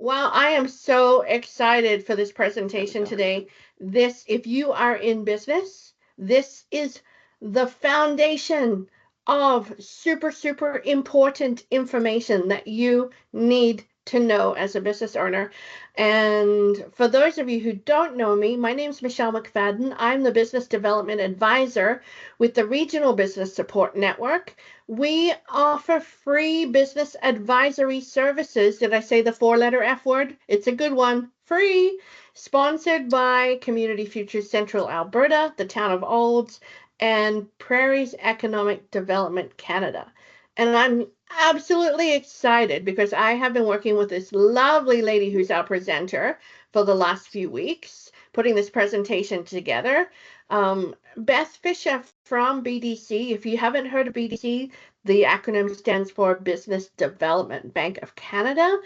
Well, I am so excited for this presentation today. If you are in business, this is the foundation of super, super important information that you need to know as a business owner. And for those of you who don't know me, my name is Michelle McFadden. I'm the Business Development Advisor with the Regional Business Support Network. We offer free business advisory services. Did I say the four-letter F word? It's a good one. Free. Sponsored by Community Futures Central Alberta, the Town of Olds, and Prairies Economic Development Canada. And I'm absolutely excited because I have been working with this lovely lady who's our presenter for the last few weeks, putting this presentation together. Beth Fisher from BDC. If you haven't heard of BDC, the acronym stands for Business Development Bank of Canada,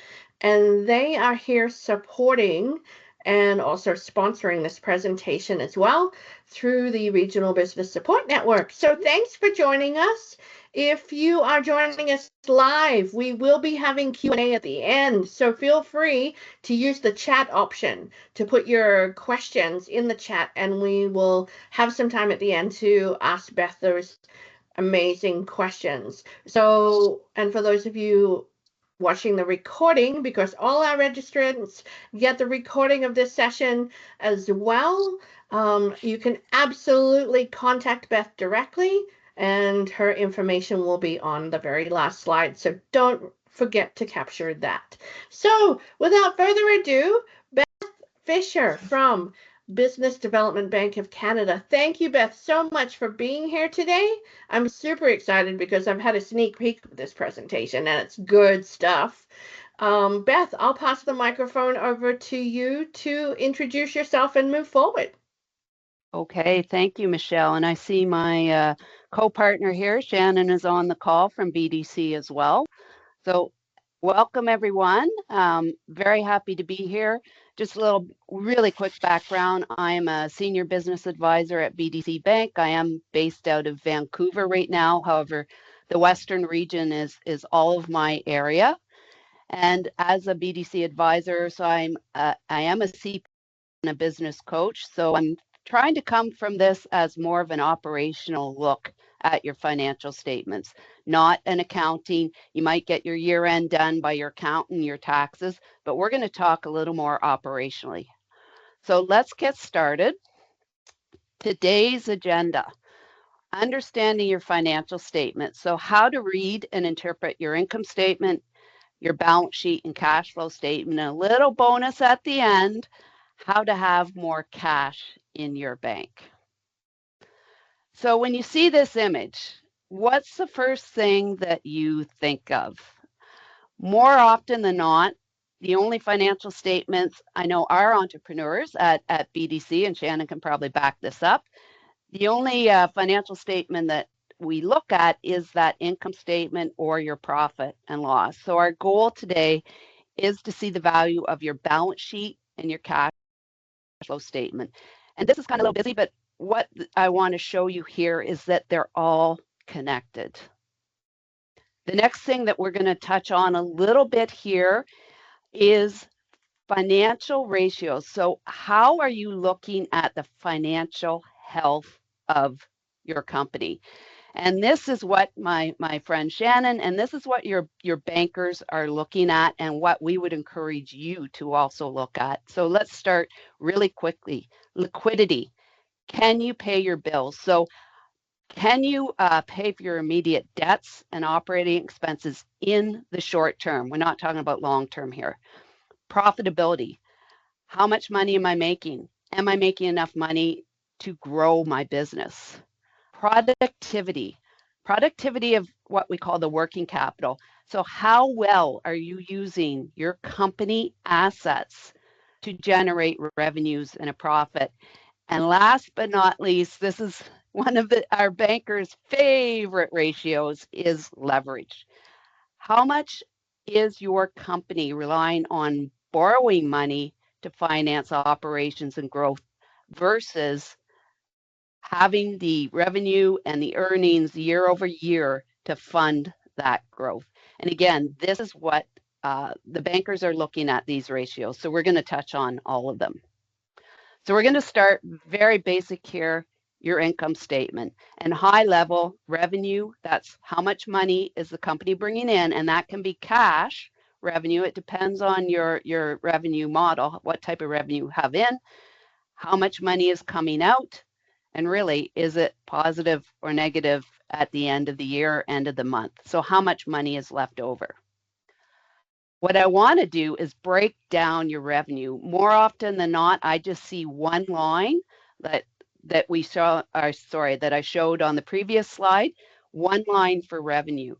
and they are here supporting and also sponsoring this presentation as well through the Regional Business Support Network. So thanks for joining us. If you are joining us live, we will be having Q&A at the end, so feel free to use the chat option to put your questions in the chat, and we will have some time at the end to ask Beth those amazing questions. So, and for those of you watching the recording, because all our registrants get the recording of this session as well, you can absolutely contact Beth directly, and her information will be on the very last slide. So don't forget to capture that. So without further ado, Beth Fisher from Business Development Bank of Canada. Thank you, Beth, so much for being here today. I'm super excited because I've had a sneak peek of this presentation and it's good stuff. Beth, I'll pass the microphone over to you to introduce yourself and move forward. Okay, thank you, Michelle. And I see my co-partner here, Shannon, is on the call from BDC as well. So welcome, everyone. Very happy to be here. Just a little really quick background. I'm a senior business advisor at BDC Bank. I am based out of Vancouver right now. However, the Western region is all of my area. And as a BDC advisor, so I am a CP and a business coach. So I'm trying to come from this as more of an operational look at your financial statements, not an accounting. You might get your year end done by your accountant, your taxes, but we're going to talk a little more operationally. So let's get started. Today's agenda. Understanding your financial statement. So how to read and interpret your income statement, your balance sheet and cash flow statement, and a little bonus at the end, how to have more cash in your bank. So when you see this image, what's the first thing that you think of? More often than not, the only financial statements I know our entrepreneurs at BDC, and Shannon can probably back this up, the only financial statement that we look at is that income statement or your profit and loss. So our goal today is to see the value of your balance sheet and your cash flow statement. And this is kind of a little busy, but what I want to show you here is that they're all connected. The next thing that we're going to touch on a little bit here is financial ratios. So how are you looking at the financial health of your company? And this is what my friend Shannon, and this is what your bankers are looking at and what we would encourage you to also look at. So let's start really quickly. Liquidity. Can you pay your bills? So can you pay for your immediate debts and operating expenses in the short term? We're not talking about long term here. Profitability. How much money am I making? Am I making enough money to grow my business? Productivity. Productivity of what we call the working capital. So how well are you using your company assets to generate revenues and a profit? And last but not least, this is one of our bankers' favorite ratios is leverage. How much is your company relying on borrowing money to finance operations and growth versus having the revenue and the earnings year over year to fund that growth? And again, this is what the bankers are looking at these ratios. So we're going to touch on all of them. So we're going to start very basic here, your income statement. And high level revenue, that's how much money is the company bringing in, and that can be cash revenue. It depends on your revenue model, what type of revenue you have in, how much money is coming out, and really, is it positive or negative at the end of the year, end of the month? So how much money is left over? What I want to do is break down your revenue. More often than not, I just see one line that we saw, that I showed on the previous slide, one line for revenue.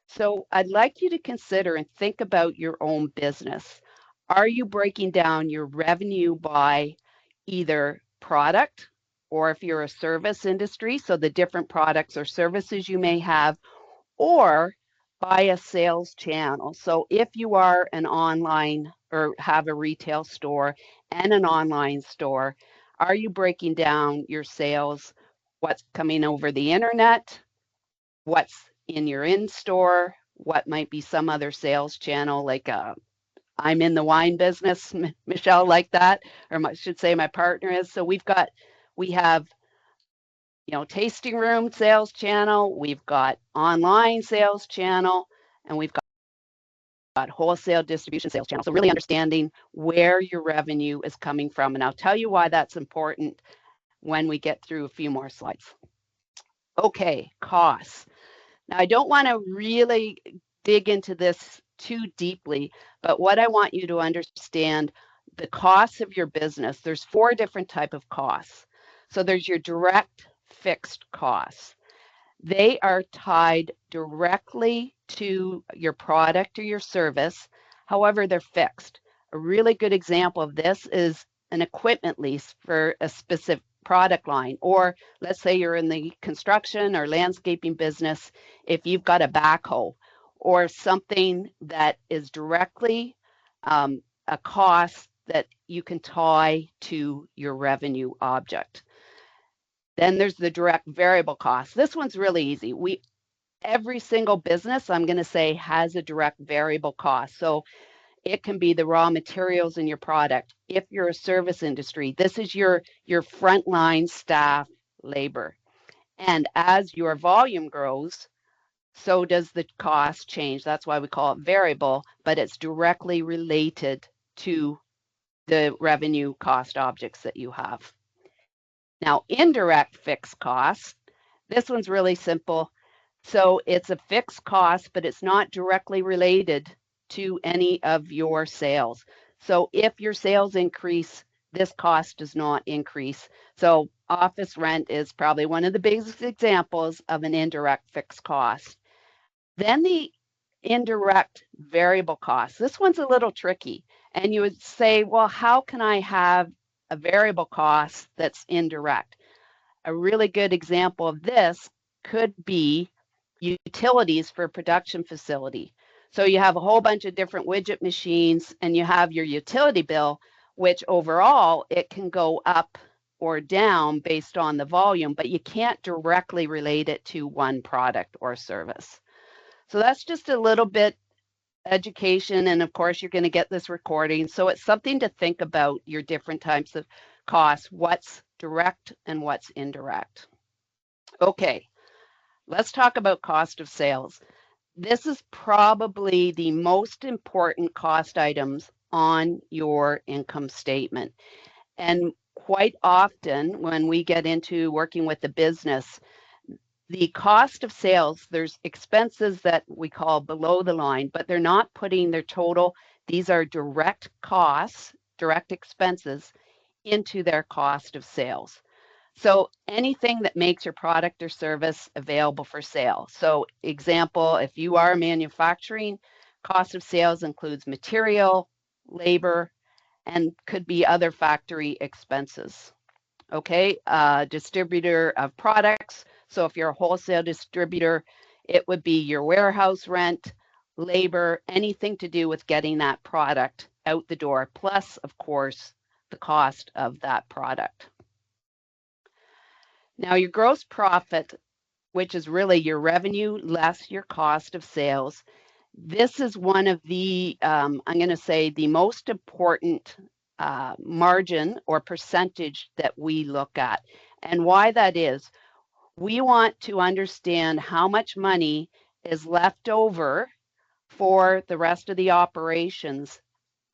So I'd like you to consider and think about your own business. Are you breaking down your revenue by either product, or if you're a service industry, so the different products or services you may have, or by a sales channel? So if you are an online or have a retail store and an online store, are you breaking down your sales? What's coming over the internet? What's in your in-store? What might be some other sales channel, like I'm in the wine business, Michelle, like that, or I should say my partner is. So we have tasting room sales channel, we've got online sales channel, and we've got wholesale distribution sales channel. So really understanding where your revenue is coming from. And I'll tell you why that's important when we get through a few more slides. Okay, costs. Now, I don't want to really dig into this too deeply, but what I want you to understand, the costs of your business, there's 4 different type of costs. So there's your direct fixed costs. They are tied directly to your product or your service. However, they're fixed. A really good example of this is an equipment lease for a specific product line. Or let's say you're in the construction or landscaping business, if you've got a backhoe or something that is directly a cost that you can tie to your revenue object. Then there's the direct variable cost. This one's really easy. Every single business, I'm going to say, has a direct variable cost. So it can be the raw materials in your product. If you're a service industry, this is your frontline staff labor. And as your volume grows, so does the cost change. That's why we call it variable, but it's directly related to the revenue cost objects that you have. Now, indirect fixed costs, this one's really simple. So it's a fixed cost, but it's not directly related to any of your sales. So if your sales increase, this cost does not increase. So office rent is probably one of the biggest examples of an indirect fixed cost. Then the indirect variable cost. This one's a little tricky. And you would say, well, how can I have a variable cost that's indirect? A really good example of this could be utilities for a production facility. So you have a whole bunch of different widget machines and you have your utility bill, which overall it can go up or down based on the volume, but you can't directly relate it to one product or service. So that's just a little bit education, and of course you're going to get this recording, so it's something to think about, your different types of costs, what's direct and what's indirect. Okay, let's talk about cost of sales. This is probably the most important cost items on your income statement, and quite often when we get into working with the business, the cost of sales, there's expenses that we call below the line, but they're not putting their total, these are direct costs, direct expenses into their cost of sales. So anything that makes your product or service available for sale. So example, if you are manufacturing, cost of sales includes material, labor, and could be other factory expenses. Okay, distributor of products. So if you're a wholesale distributor, it would be your warehouse rent, labor, anything to do with getting that product out the door, plus, of course, the cost of that product. Now, your gross profit, which is really your revenue less your cost of sales, This is one of the, I'm going to say, the most important margin or percentage that we look at. And why that is, we want to understand how much money is left over for the rest of the operations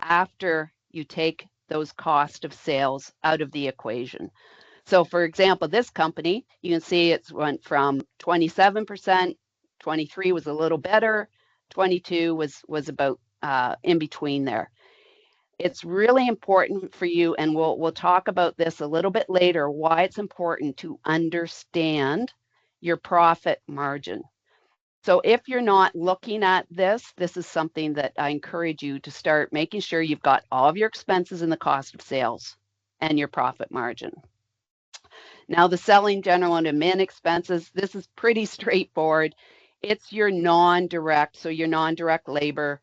after you take those cost of sales out of the equation. So for example, this company, you can see it's went from 27%, 23 was a little better, 22 was about in between there. It's really important for you, and we'll talk about this a little bit later, why it's important to understand your profit margin. So if you're not looking at this, this is something that I encourage you to start making sure you've got all of your expenses in the cost of sales and your profit margin. Now, the selling, general, and admin expenses, this is pretty straightforward. It's your non-direct, so your non-direct labor,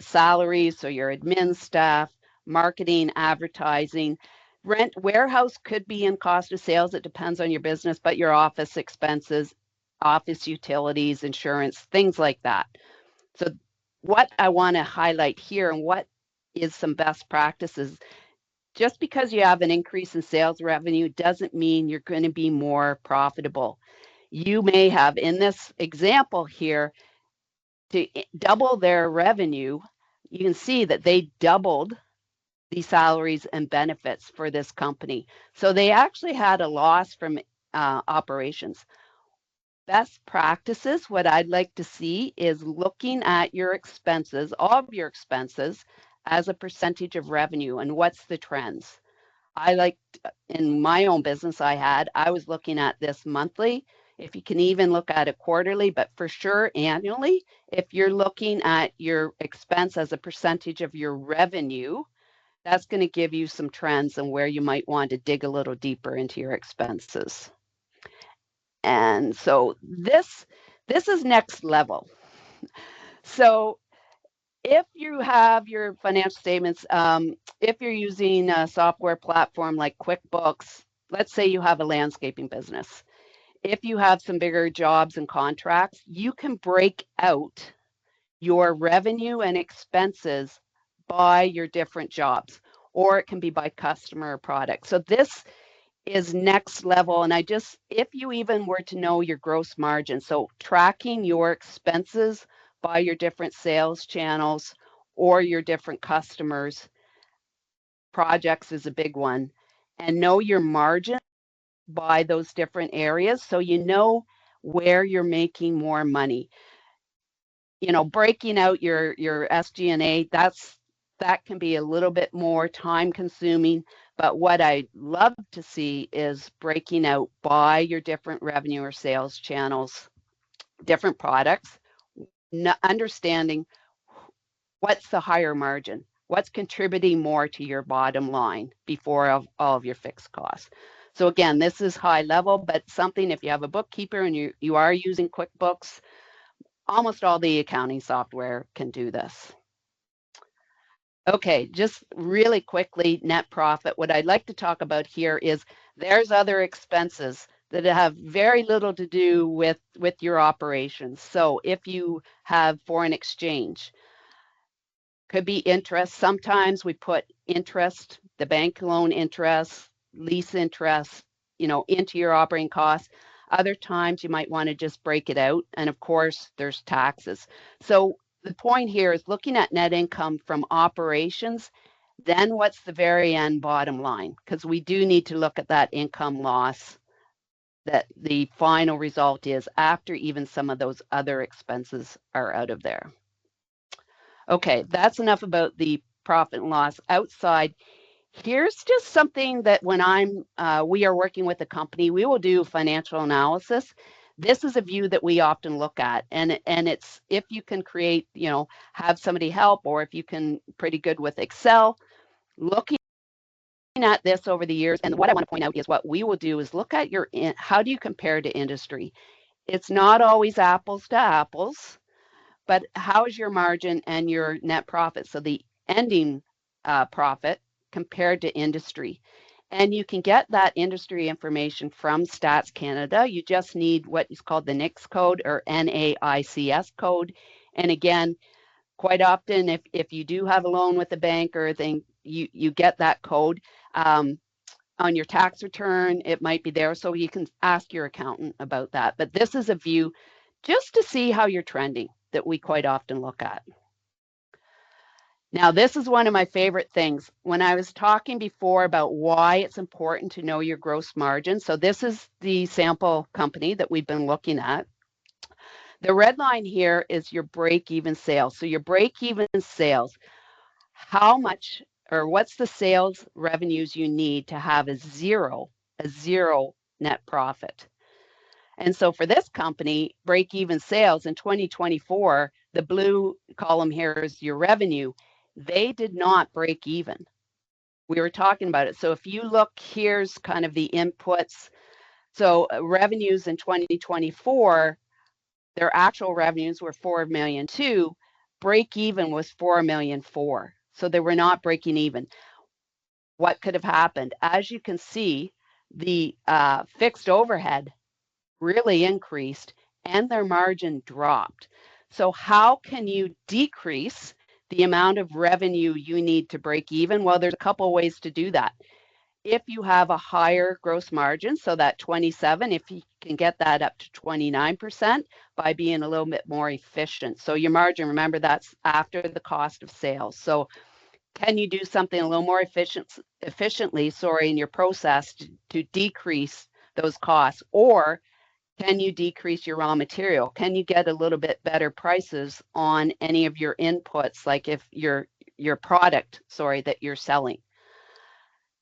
salaries, so your admin staff, marketing, advertising, rent, warehouse could be in cost of sales. It depends on your business, but your office expenses, office utilities, insurance, things like that. So what I want to highlight here and what is some best practices, just because you have an increase in sales revenue doesn't mean you're going to be more profitable. You may have, in this example here, to double their revenue, you can see that they doubled the salaries and benefits for this company. So they actually had a loss from operations. Best practices, what I'd like to see is looking at your expenses, all of your expenses, as a percentage of revenue and what's the trends. I like in my own business I was looking at this monthly. If you can even look at it quarterly, but for sure annually, if you're looking at your expense as a percentage of your revenue, that's going to give you some trends and where you might want to dig a little deeper into your expenses. And so this is next level. So if you have your financial statements, if you're using a software platform like QuickBooks, let's say you have a landscaping business. If you have some bigger jobs and contracts, you can break out your revenue and expenses by your different jobs, or it can be by customer or product. So this is next level. And if you even were to know your gross margin, so tracking your expenses by your different sales channels or your different customers, projects is a big one, and know your margin by those different areas so you know where you're making more money. Breaking out your SG&A, that can be a little bit more time consuming, but what I love to see is breaking out by your different revenue or sales channels, different products, understanding what's the higher margin, what's contributing more to your bottom line before all of your fixed costs. So again, this is high level, but something if you have a bookkeeper and you are using QuickBooks, almost all the accounting software can do this. Okay, just really quickly, net profit. What I'd like to talk about here is there's other expenses that have very little to do with your operations. So if you have foreign exchange, could be interest. Sometimes we put interest, the bank loan interest, lease interest, into your operating costs. Other times you might want to just break it out. And of course, there's taxes. So the point here is looking at net income from operations, then what's the very end bottom line? Because we do need to look at that income loss that the final result is after even some of those other expenses are out of there. Okay, that's enough about the profit and loss outside. Here's just something that when we are working with a company, we will do financial analysis. This is a view that we often look at, and it's if you can create, have somebody help, or if you can pretty good with Excel, looking at this over the years. And what I want to point out is what we will do is look at how do you compare to industry? It's not always apples to apples, but how is your margin and your net profit? So the ending profit compared to industry. And you can get that industry information from Stats Canada. You just need what is called the NICS code or NAICS code. And again, quite often, if you do have a loan with a bank or a thing, you get that code. On your tax return, it might be there, so you can ask your accountant about that. But this is a view just to see how you're trending that we quite often look at. Now, this is one of my favorite things. When I was talking before about why it's important to know your gross margin, so this is the sample company that we've been looking at. The red line here is your break-even sales. So your break-even sales, how much or what's the sales revenues you need to have a zero net profit. And so for this company, break-even sales in 2024, the blue column here is your revenue. They did not break even. We were talking about it. So if you look, here's kind of the inputs. So revenues in 2024, their actual revenues were 4 million two. Break even was 4 million four. So they were not breaking even. What could have happened? As you can see, the fixed overhead really increased and their margin dropped. So how can you decrease the amount of revenue you need to break even? Well, there's a couple ways to do that. If you have a higher gross margin, so that 27, if you can get that up to 29% by being a little bit more efficient. So your margin, remember, that's after the cost of sales. So can you do something a little more efficiently, in your process to decrease those costs? Or can you decrease your raw material? Can you get a little bit better prices on any of your inputs, like if your product, that you're selling?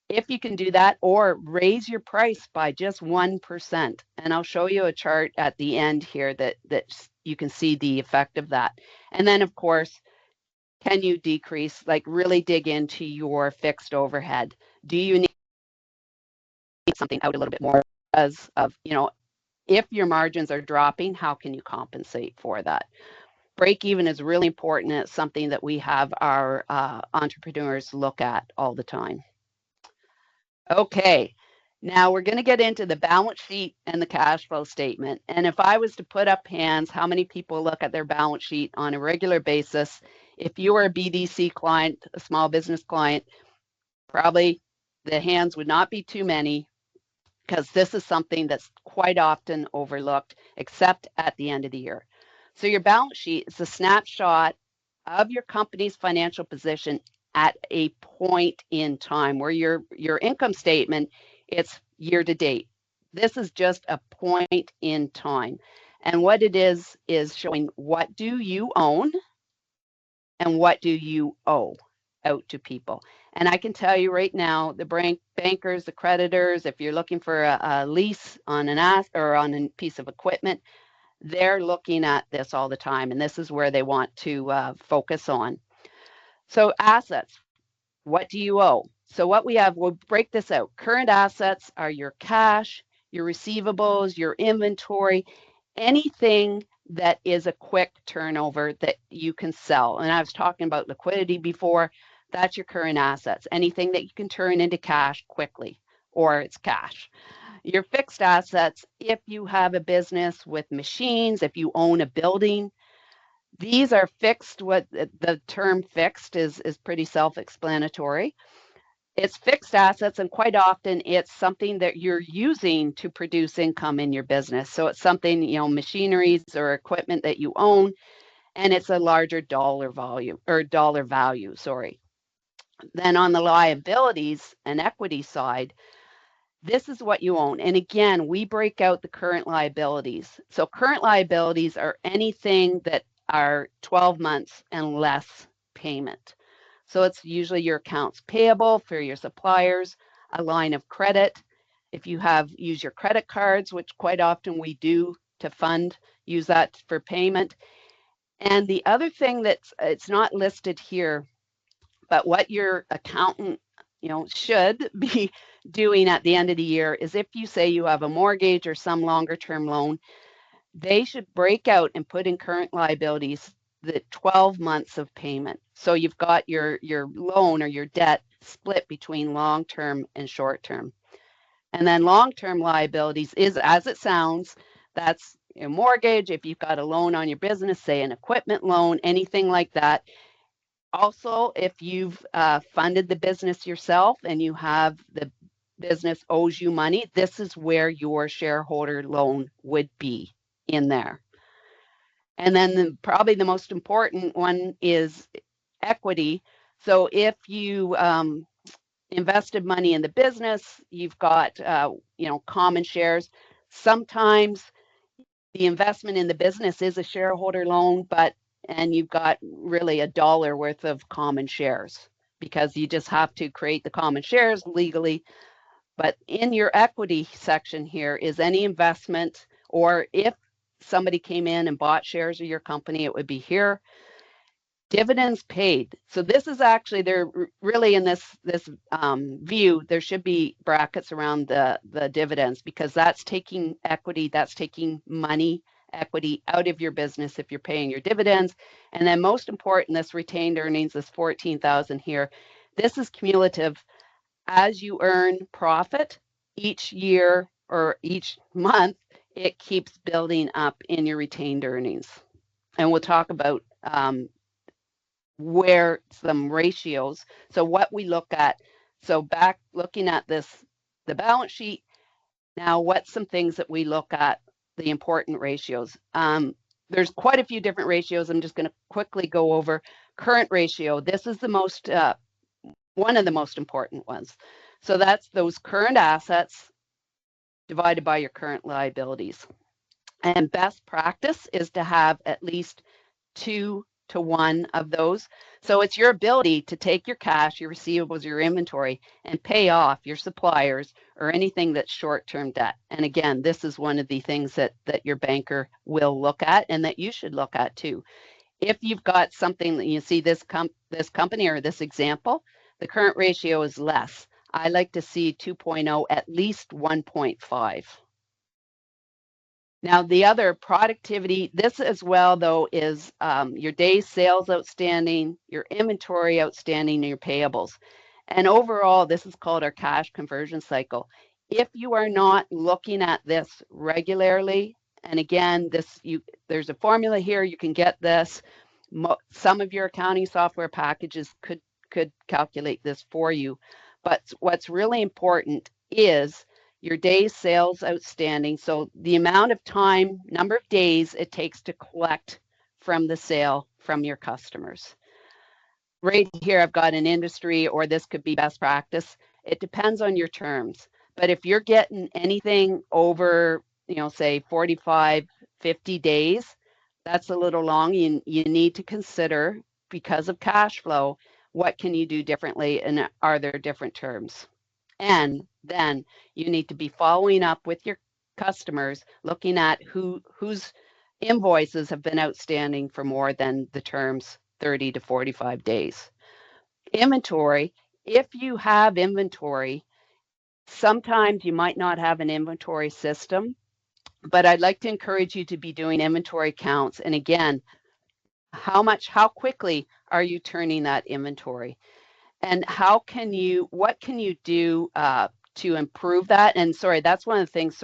If you can do that, or raise your price by just 1%. And I'll show you a chart at the end here that you can see the effect of that. And then, of course, can you decrease, like really dig into your fixed overhead? Do you need something out a little bit more because of, if your margins are dropping, how can you compensate for that? Break even is really important. It's something that we have our entrepreneurs look at all the time. Okay, now we're going to get into the balance sheet and the cash flow statement. And if I was to put up hands, how many people look at their balance sheet on a regular basis? If you are a BDC client, a small business client, probably the hands would not be too many, because this is something that's quite often overlooked, except at the end of the year. So your balance sheet is a snapshot of your company's financial position at a point in time, where your income statement, it's year to date. This is just a point in time. And what it is showing what do you own and what do you owe out to people. And I can tell you right now, the bankers, the creditors, if you're looking for a lease on an asset or on a piece of equipment, they're looking at this all the time, and this is where they want to focus on. So assets, what do you owe? So what we have, we'll break this out. Current assets are your cash, your receivables, your inventory, anything that is a quick turnover that you can sell. And I was talking about liquidity before. That's your current assets, anything that you can turn into cash quickly, or it's cash. Your fixed assets, if you have a business with machines, if you own a building, these are fixed. What the term fixed is pretty self-explanatory. It's fixed assets, and quite often it's something that you're using to produce income in your business. So it's something, machineries or equipment that you own, and it's a larger dollar value. Then on the liabilities and equity side, this is what you own. And again, we break out the current liabilities. So current liabilities are anything that are 12 months and less payment. So it's usually your accounts payable for your suppliers, a line of credit. If you use your credit cards, which quite often we do to fund, use that for payment. And the other thing it's not listed here, but what your accountant, should be doing at the end of the year is, if you say you have a mortgage or some longer term loan, they should break out and put in current liabilities the 12 months of payment. So you've got your loan or your debt split between long term and short term. And then long term liabilities is, as it sounds, that's a mortgage, if you've got a loan on your business, say an equipment loan, anything like that. Also, if you've funded the business yourself and you have the business owes you money, this is where your shareholder loan would be in there. And then probably the most important one is equity. So if you invested money in the business, you've got common shares. Sometimes the investment in the business is a shareholder loan, and you've got really $1 worth of common shares because you just have to create the common shares legally. But in your equity section here is any investment, or if somebody came in and bought shares of your company, it would be here. Dividends paid. So this is actually, they're really in this view, there should be brackets around the dividends because that's taking equity, that's taking money, equity out of your business if you're paying your dividends. And then most important, this retained earnings, this 14,000 here, this is cumulative. As you earn profit each year or each month, it keeps building up in your retained earnings. And we'll talk about where some ratios. So what we look at, so back looking at this, the balance sheet, now what's some things that we look at, the important ratios. There's quite a few different ratios. I'm just going to quickly go over current ratio. This is the most, one of the most important ones. So that's those current assets divided by your current liabilities. And best practice is to have at least 2 to 1 of those. So it's your ability to take your cash, your receivables, your inventory, and pay off your suppliers or anything that's short-term debt. And again, this is one of the things that your banker will look at and that you should look at too. If you've got something that you see this company or this example, the current ratio is less. I like to see 2.0, at least 1.5. Now, the other productivity, this as well, though, is your days sales outstanding, your inventory outstanding, and your payables. And overall, this is called our cash conversion cycle. If you are not looking at this regularly, and again, there's a formula here, you can get this. Some of your accounting software packages could calculate this for you. But what's really important is your days sales outstanding. So the amount of time, number of days it takes to collect from the sale from your customers. Right here, I've got an industry, or this could be best practice. It depends on your terms. But if you're getting anything over, say 45, 50 days, that's a little long. You need to consider, because of cash flow, what can you do differently, and are there different terms? And then you need to be following up with your customers, looking at whose invoices have been outstanding for more than the terms 30 to 45 days. Inventory, if you have inventory, sometimes you might not have an inventory system, but I'd like to encourage you to be doing inventory counts. And again, how quickly are you turning that inventory? And what can you do to improve that? And sorry, that's one of the things,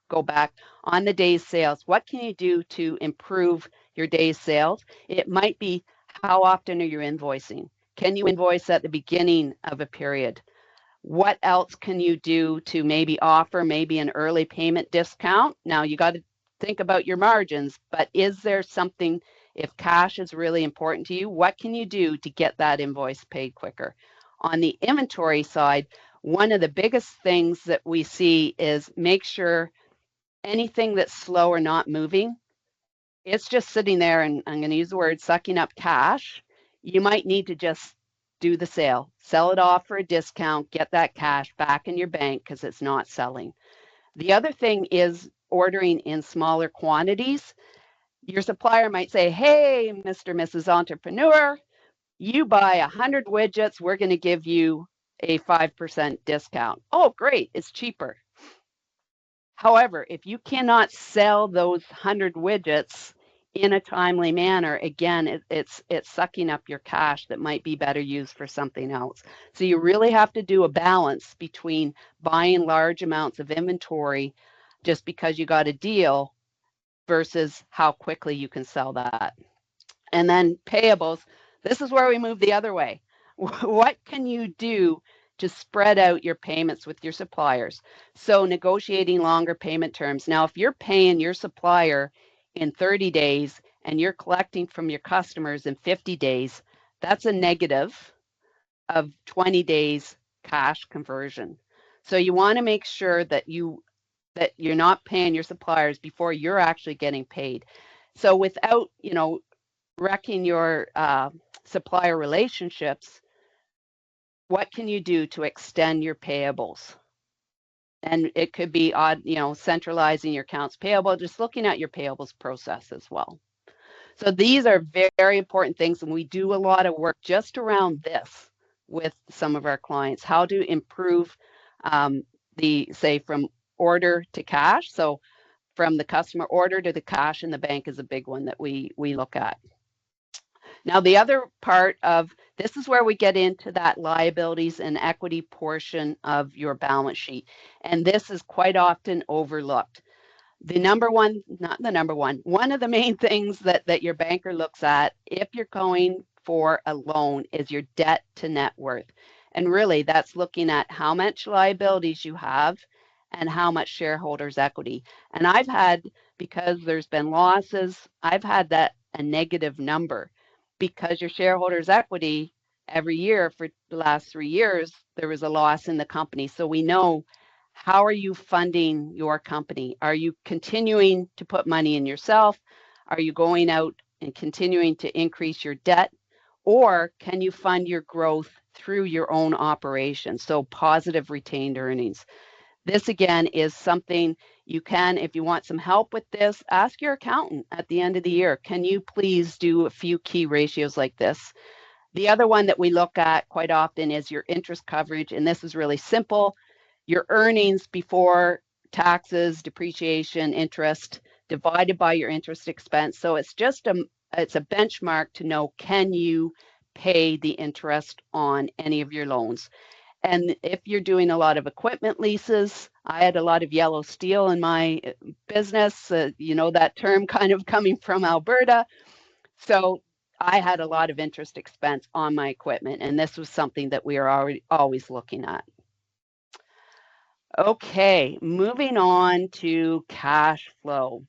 go back on the days sales. What can you do to improve your days sales? It might be, how often are you invoicing? Can you invoice at the beginning of a period? What else can you do to maybe offer maybe an early payment discount? Now you got to think about your margins, but is there something, if cash is really important to you, what can you do to get that invoice paid quicker? On the inventory side, one of the biggest things that we see is make sure anything that's slow or not moving, it's just sitting there, and I'm going to use the word sucking up cash. You might need to just do the sale, sell it off for a discount, get that cash back in your bank because it's not selling. The other thing is ordering in smaller quantities. Your supplier might say, hey, Mr. Mrs. Entrepreneur, you buy 100 widgets, we're going to give you a 5% discount. Oh, great, it's cheaper. However, if you cannot sell those 100 widgets in a timely manner, again, it's sucking up your cash that might be better used for something else. So you really have to do a balance between buying large amounts of inventory just because you got a deal versus how quickly you can sell that. And then payables, this is where we move the other way. What can you do to spread out your payments with your suppliers? So negotiating longer payment terms. Now, if you're paying your supplier in 30 days and you're collecting from your customers in 50 days, that's a negative of 20 days cash conversion. So you want to make sure that you're not paying your suppliers before you're actually getting paid. So without, wrecking your supplier relationships, what can you do to extend your payables? And it could be centralizing your accounts payable, just looking at your payables process as well. So these are very important things, and we do a lot of work just around this with some of our clients, how to improve say from order to cash. So from the customer order to the cash in the bank is a big one that we look at. Now, the other part of this is where we get into that liabilities and equity portion of your balance sheet. And this is quite often overlooked. The number one, not the number one of the main things that your banker looks at if you're going for a loan is your debt to net worth. And really, that's looking at how much liabilities you have and how much shareholders' equity. And I've had, because there's been losses, I've had that a negative number because your shareholders' equity every year for the last 3 years, there was a loss in the company. So we know, how are you funding your company? Are you continuing to put money in yourself? Are you going out and continuing to increase your debt? Or can you fund your growth through your own operations? So positive retained earnings. This again is something you can, if you want some help with this, ask your accountant at the end of the year. Can you please do a few key ratios like this? The other one that we look at quite often is your interest coverage, and this is really simple. Your earnings before taxes, depreciation, interest divided by your interest expense. So it's a benchmark to know, can you pay the interest on any of your loans? And if you're doing a lot of equipment leases, I had a lot of yellow steel in my business, that term kind of coming from Alberta. So I had a lot of interest expense on my equipment, and this was something that we are always looking at. Okay, moving on to cash flow.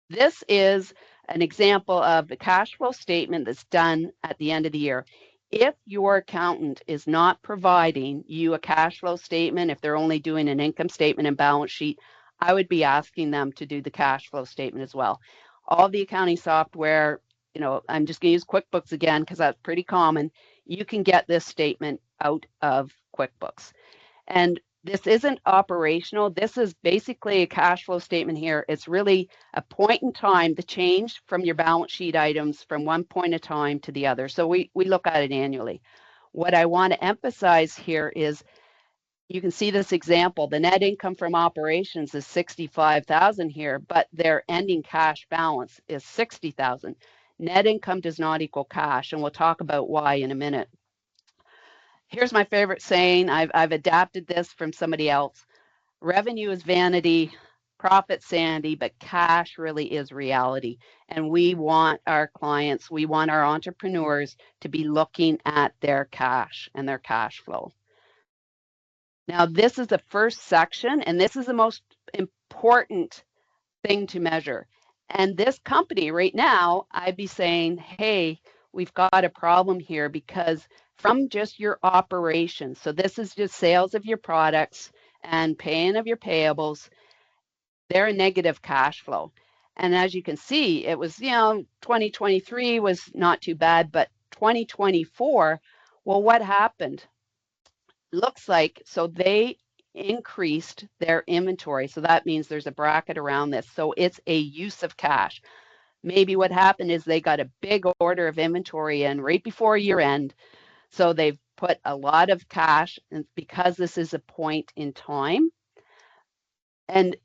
This is an example of the cash flow statement that's done at the end of the year. If your accountant is not providing you a cash flow statement, if they're only doing an income statement and balance sheet, I would be asking them to do the cash flow statement as well. All the accounting software, I'm just going to use QuickBooks again because that's pretty common. You can get this statement out of QuickBooks. And this isn't operational. This is basically a cash flow statement here. It's really a point in time, the change from your balance sheet items from one point of time to the other. So we look at it annually. What I want to emphasize here is you can see this example. The net income from operations is 65,000 here, but their ending cash balance is 60,000. Net income does not equal cash, and we'll talk about why in a minute. Here's my favorite saying. I've adapted this from somebody else. Revenue is vanity, profit sandy, but cash really is reality. And we want our clients, we want our entrepreneurs to be looking at their cash and their cash flow. Now, this is the first section, and this is the most important thing to measure. And this company right now, I'd be saying, hey, we've got a problem here because from just your operations, so this is just sales of your products and paying of your payables, they're a negative cash flow. And as you can see, it was, 2023 was not too bad, but 2024, well, what happened? Looks like, so they increased their inventory. So that means there's a bracket around this. So it's a use of cash. Maybe what happened is they got a big order of inventory in right before year end. So they've put a lot of cash, and because this is a point in time. And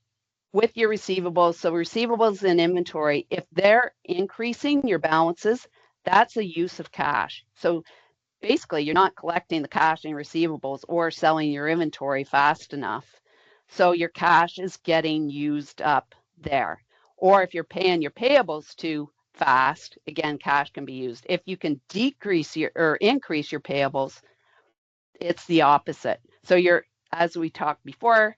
with your receivables, so receivables and inventory, if they're increasing your balances, that's a use of cash. So basically, you're not collecting the cash in receivables or selling your inventory fast enough. So your cash is getting used up there. Or if you're paying your payables too fast, again, cash can be used. If you can decrease your or increase your payables, it's the opposite. So as we talked before,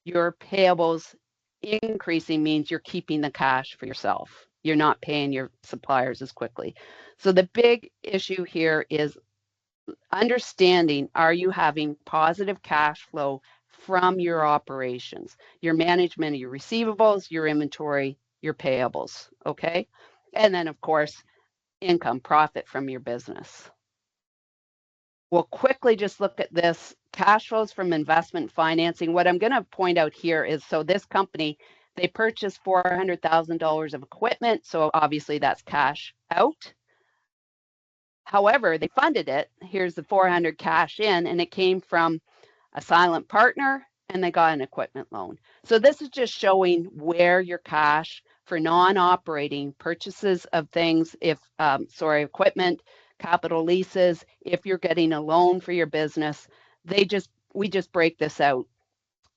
your payables increasing means you're keeping the cash for yourself. You're not paying your suppliers as quickly. So the big issue here is understanding, are you having positive cash flow from your operations, your management of your receivables, your inventory, your payables, okay? And then of course, income, profit from your business. We'll quickly just look at this cash flows from investment financing. What I'm going to point out here is, so this company, they purchased $400,000 of equipment. So obviously that's cash out. However, they funded it. Here's the 400 cash in, and it came from a silent partner, and they got an equipment loan. So this is just showing where your cash for non-operating purchases of things, equipment, capital leases, if you're getting a loan for your business, we just break this out.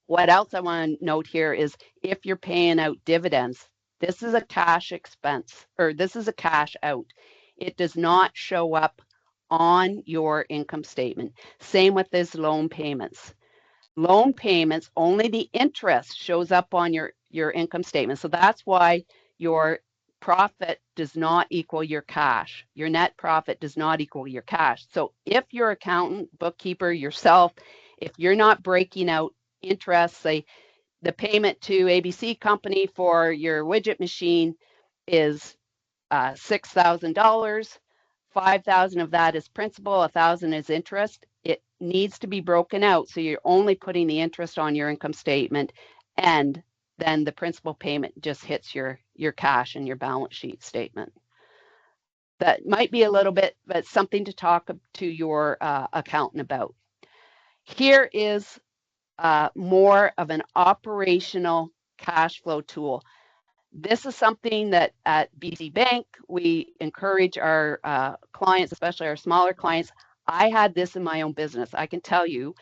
What else I want to note here is if you're paying out dividends, this is a cash expense, or this is a cash out. It does not show up on your income statement. Same with these loan payments. Loan payments, only the interest shows up on your income statement. So that's why your profit does not equal your cash. Your net profit does not equal your cash. So if your accountant, bookkeeper, yourself, if you're not breaking out interest, say the payment to ABC company for your widget machine is $6,000. 5,000 of that is principal, 1,000 is interest. It needs to be broken out. So you're only putting the interest on your income statement, and then the principal payment just hits your cash and your balance sheet statement. That might be a little bit, but something to talk to your accountant about. Here is more of an operational cash flow tool. This is something that at BC Bank, we encourage our clients, especially our smaller clients. I had this in my own business. I can tell you,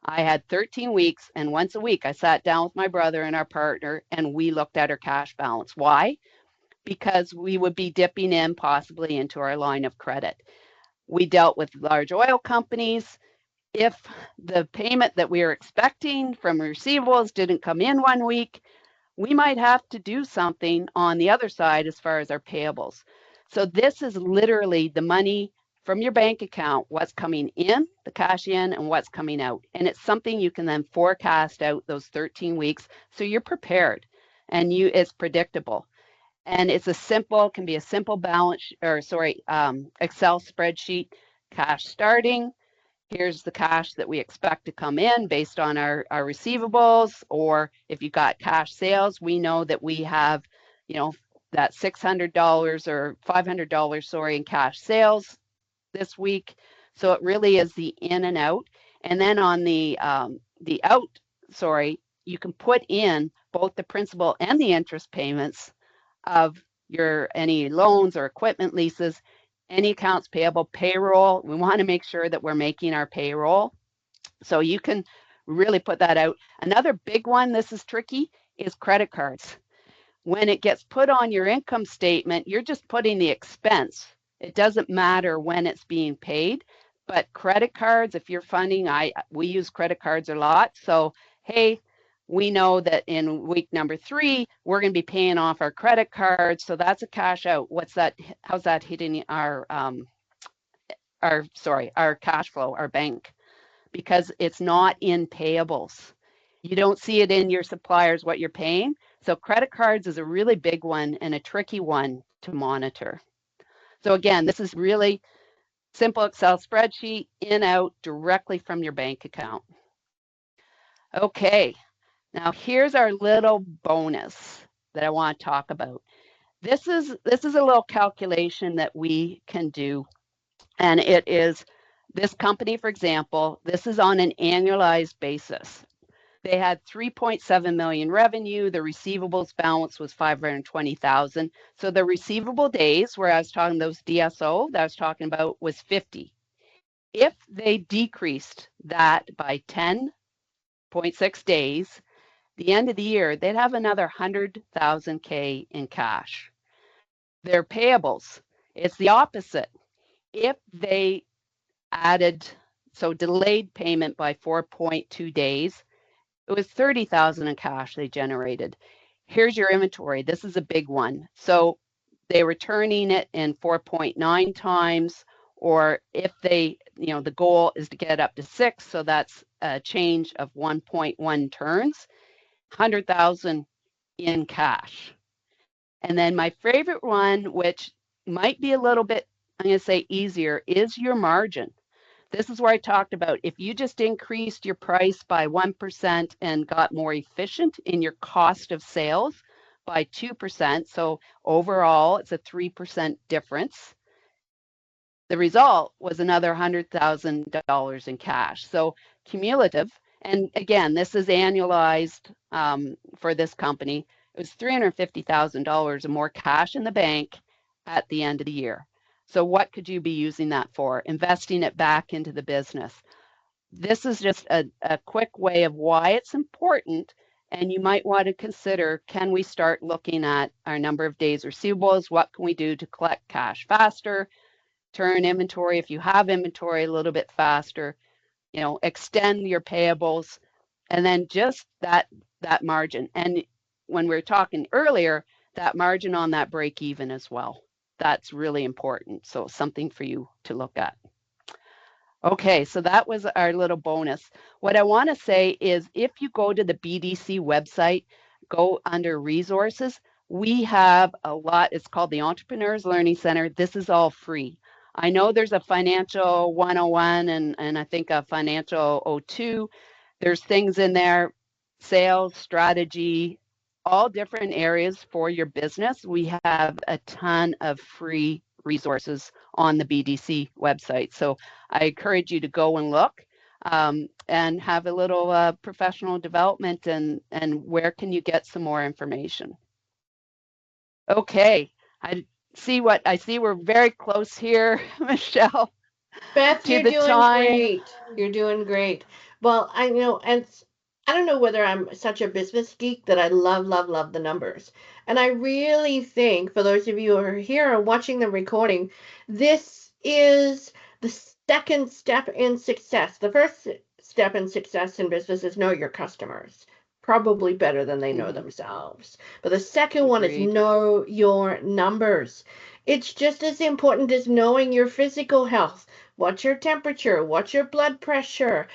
I had 13 weeks, and once a week, I sat down with my brother and our partner, and we looked at our cash balance. Why? Because we would be dipping in possibly into our line of credit. We dealt with large oil companies. If the payment that we were expecting from receivables didn't come in one week, we might have to do something on the other side as far as our payables. So this is literally the money from your bank account, what's coming in, the cash in, and what's coming out. And it's something you can then forecast out those 13 weeks so you're prepared and it's predictable. And it's can be a simple Excel spreadsheet, cash starting. Here's the cash that we expect to come in based on our receivables, or if you got cash sales, we know that we have, that $600 or $500, in cash sales this week. So it really is the in and out. And then on the out, you can put in both the principal and the interest payments of any loans or equipment leases, any accounts payable, payroll. We want to make sure that we're making our payroll. So you can really put that out. Another big one, this is tricky, is credit cards. When it gets put on your income statement, you're just putting the expense. It doesn't matter when it's being paid, but credit cards, if you're funding, we use credit cards a lot. So, hey, we know that in week number 3, we're going to be paying off our credit cards. So that's a cash out. How's that hitting our cash flow, our bank? Because it's not in payables. You don't see it in your suppliers, what you're paying. So credit cards is a really big one and a tricky one to monitor. So again, this is really simple Excel spreadsheet, in, out, directly from your bank account. Okay, now here's our little bonus that I want to talk about. This is a little calculation that we can do, and it is this company, for example, this is on an annualized basis. They had 3.7 million revenue. The receivables balance was 520,000. So the receivable days, where I was talking those DSO that I was talking about, was 50. If they decreased that by 10.6 days, the end of the year, they'd have another 100,000 K in cash. Their payables, it's the opposite. If they delayed payment by 4.2 days, it was 30,000 in cash they generated. Here's your inventory. This is a big one. So they were turning it in 4.9 times, or if they, the goal is to get up to 6, so that's a change of 1.1 turns, 100,000 in cash. And then my favorite one, which might be a little bit, I'm going to say easier, is your margin. This is where I talked about if you just increased your price by 1% and got more efficient in your cost of sales by 2%, so overall it's a 3% difference. The result was another $100,000 in cash. So cumulative, and again, this is annualized for this company, it was $350,000 more cash in the bank at the end of the year. So what could you be using that for? Investing it back into the business. This is just a quick way of why it's important, and you might want to consider, can we start looking at our number of days receivables? What can we do to collect cash faster? Turn inventory, if you have inventory, a little bit faster, extend your payables, and then just that margin. And when we were talking earlier, that margin on that break even as well. That's really important. So something for you to look at. Okay, so that was our little bonus. What I want to say is if you go to the BDC website, go under resources, we have a lot. It's called the Entrepreneurs Learning Center. This is all free. I know there's a financial 101 and I think a financial 02. There's things in there, sales, strategy, all different areas for your business. We have a ton of free resources on the BDC website. So I encourage you to go and look and have a little professional development and where can you get some more information. Okay, I see we're very close here, Michelle. Beth, To you're the doing time. great. You're doing great. Well, I know, and I don't know whether I'm such a business geek that I love the numbers. And I really think, for those of you who are here and watching the recording, this is the second step in success. The first step in success in business is know your customers, probably better than they know themselves. But the second one is Agreed. know your numbers. It's just as important as knowing your physical health. What's your temperature? What's your blood pressure?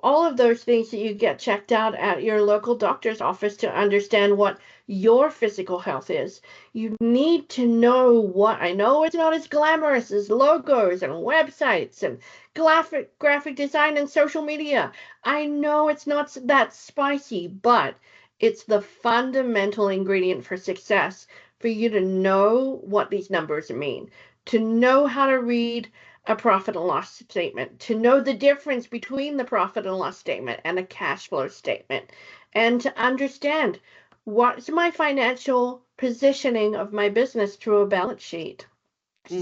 All of those things that you get checked out at your local doctor's office to understand what your physical health is. You need to know what, I know it's not as glamorous as logos and websites and graphic design and social media. I know it's not that spicy, but it's the fundamental ingredient for success for you to know what these numbers mean, to know how to read a profit and loss statement, to know the difference between the profit and loss statement and a cash flow statement, and to understand what's my financial positioning of my business through a balance sheet.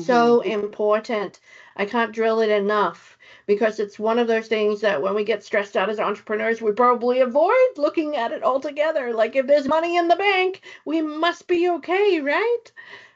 So important. I can't drill it enough because it's one of those things that when we get stressed out as entrepreneurs, we probably avoid looking at it altogether. Like if there's money in the bank, we must be okay, right?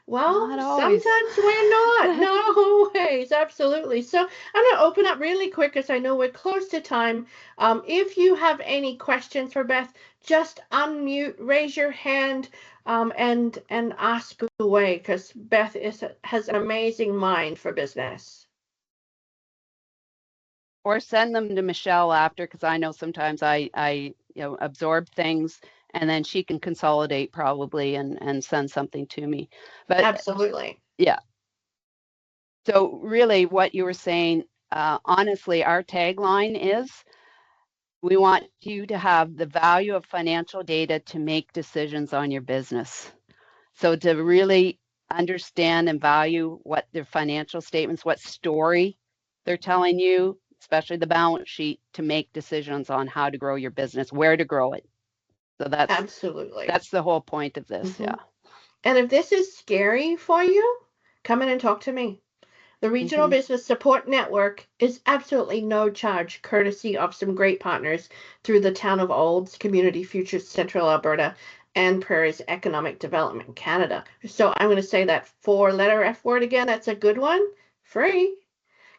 Well, Not always. sometimes we're not. Not always. Absolutely. So I'm going to open up really quick because I know we're close to time. If you have any questions for Beth, just unmute, raise your hand, and ask away because Beth has an amazing mind for business. Or send them to Michelle after, because I know sometimes I absorb things and then she can consolidate probably and send something to me. But Absolutely. yeah. So really what you were saying, honestly, our tagline is we want you to have the value of financial data to make decisions on your business. So to really understand and value what their financial statements, what story they're telling you, especially the balance sheet, to make decisions on how to grow your business, where to grow it. So Absolutely. that's the whole point of this. Mm-hmm. Yeah. And if this is scary for you, come in and talk to me. The Regional Mm-hmm. Business Support Network is absolutely no charge, courtesy of some great partners through the Town of Olds, Community Futures Central Alberta, and Prairies Economic Development Canada. So I'm going to say that four-letter F word again. That's a good one. Free.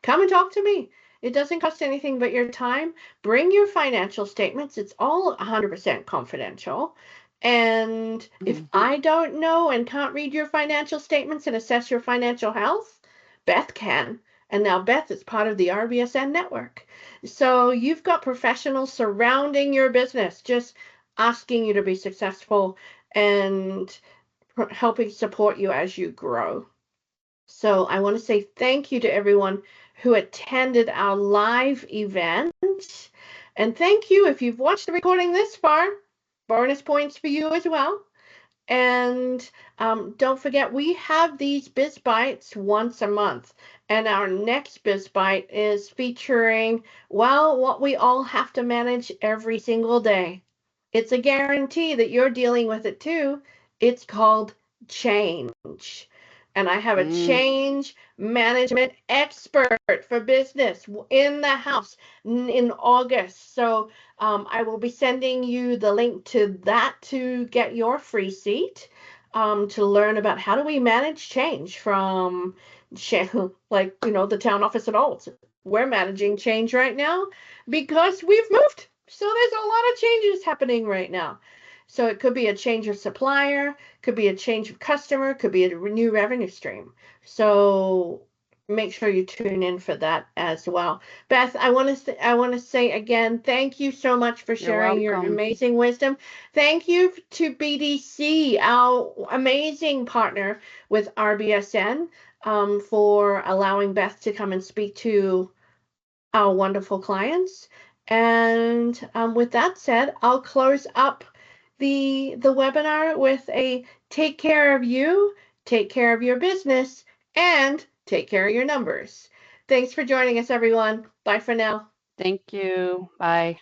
Come and talk to me. It doesn't cost anything but your time. Bring your financial statements. It's all 100% confidential. And if Mm-hmm. I don't know and can't read your financial statements and assess your financial health, Beth can. And now Beth is part of the RBSN network. So you've got professionals surrounding your business, just asking you to be successful and helping support you as you grow. So I want to say thank you to everyone who attended our live event. And thank you if you've watched the recording this far. Bonus points for you as well. And don't forget, we have these Biz Bites once a month. And our next Biz Bite is featuring, well, what we all have to manage every single day. It's a guarantee that you're dealing with it too. It's called change. And I have a Mm. change management expert for business in the house in August. So I will be sending you the link to that to get your free seat to learn about how do we manage change from like the town office at Olds. We're managing change right now because we've moved. So there's a lot of changes happening right now. So it could be a change of supplier, could be a change of customer, could be a new revenue stream. So make sure you tune in for that as well. Beth, I want to say again, thank you so much for You're sharing your welcome. amazing wisdom. Thank you to BDC, our amazing partner with RBSN, for allowing Beth to come and speak to our wonderful clients. And with that said, I'll close up the webinar with a take care of you, take care of your business, and take care of your numbers. Thanks for joining us, everyone. Bye for now. Thank you. Bye.